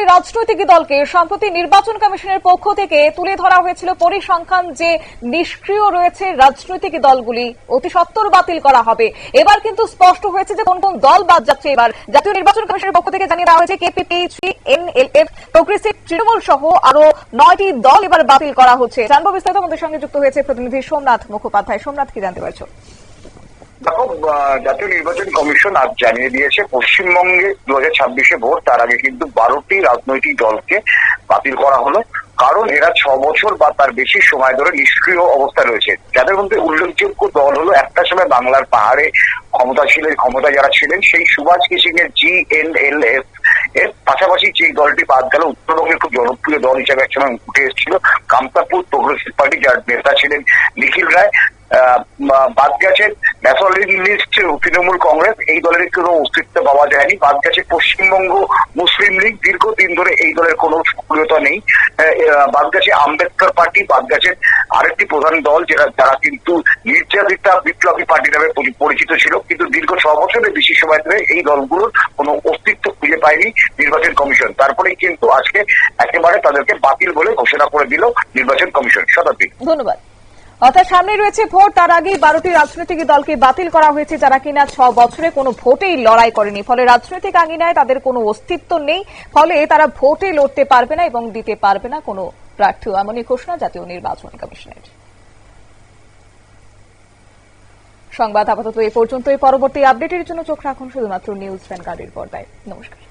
বারোটি রাজনৈতিক দলকে সম্প্রতি নির্বাচন কমিশনের পক্ষ থেকে তুলে ধরা হয়েছিল পরিসংখ্যান যে নিষ্ক্রিয় রয়েছে রাজনৈতিক দলগুলি অতি সত্বর বাতিল করা হবে। এবার কিন্তু স্পষ্ট হয়েছে যে কোন কোন দল বাদ যাচ্ছে। এবার জাতীয় নির্বাচন কমিশনের পক্ষ থেকে জানিয়ে দেওয়া হয়েছে কেপিপিএইচপি, এনএলএফ, প্রোগ্রেসিভ, তৃণমূল সহ আরো 9টি দল এবার বাতিল করা হচ্ছে। জানবো বিস্তারিত। আমাদের সঙ্গে যুক্ত হয়েছে প্রতিনিধি সোমনাথ মুখোপাধ্যায়। সোমনাথ, কি জানতে পারছো? দেখো, জাতীয় নির্বাচন কমিশন আজ জানিয়ে দিয়েছে পশ্চিমবঙ্গে 2026-এ ভোট, তার আগে কিন্তু 12টি রাজনৈতিক দলকে বাতিল করা হলো। কারণ এরা 6 বছর বা তার বেশি সময় ধরে নিষ্ক্রিয় অবস্থা রয়েছে। যাদের মধ্যে উল্লেখযোগ্য দল হলো, একটা সময় বাংলার পাহাড়ে ক্ষমতা যারা ছিলেন সেই সুভাষ কেশিং এর জিএনএলএফ এর পাশাপাশি যে দলটি বাদ গেল, উত্তরবঙ্গের খুব জনপ্রিয় দল হিসেবে একসময় উঠে এসেছিল কামতাপুর প্রোগ্রেসিভ পার্টি, যার নেতা ছিলেন নিখিল রায়। বাদ গেছে ন্যাশনালিস্ট তৃণমূল কংগ্রেস, এই দলের কোনো অস্তিত্ব পাওয়া যায়নি। বাদ গেছে পশ্চিমবঙ্গ মুসলিম লীগ, দীর্ঘদিন ধরে এই দলের কোনো সক্রিয়তা নেই। বাদ গেছে আম্বেদকর পার্টি, বাদ গেছে আরেকটি প্রধান দল যারা কিন্তু নির্যাতিতা বিপ্লবী পার্টি নামে পরিচিত ছিল, কিন্তু দীর্ঘ 6 বছরের বেশি সময় ধরে এই দলগুলোর কোনো অস্তিত্ব খুঁজে পায়নি নির্বাচন কমিশন। তারপরেই কিন্তু আজকে একেবারে তাদেরকে বাতিল বলে ঘোষণা করে দিল নির্বাচন কমিশন। শতাব্দী, ধন্যবাদ। অর্থাৎ সামনে রয়েছে ভোট, তার আগেই 12টি রাজনৈতিক দলকে বাতিল করা হয়েছে যারা কিনা 6 বছরে কোনো ভোটেই লড়াই করেনি। ফলে রাজনৈতিক আঙিনায় তাদের কোনো অস্তিত্ব নেই, ফলে তারা ভোটে লড়তে পারবে না এবং দিতে পারবে না কোনো প্রার্থী। এমনই ঘোষণা জাতীয় নির্বাচন কমিশনের। সংবাদ আপাতত এই পর্যন্তই। পরবর্তী আপডেটের জন্য চোখ রাখুন শুধুমাত্র নিউজ ভ্যানগার্ডের পর্দায়। নমস্কার।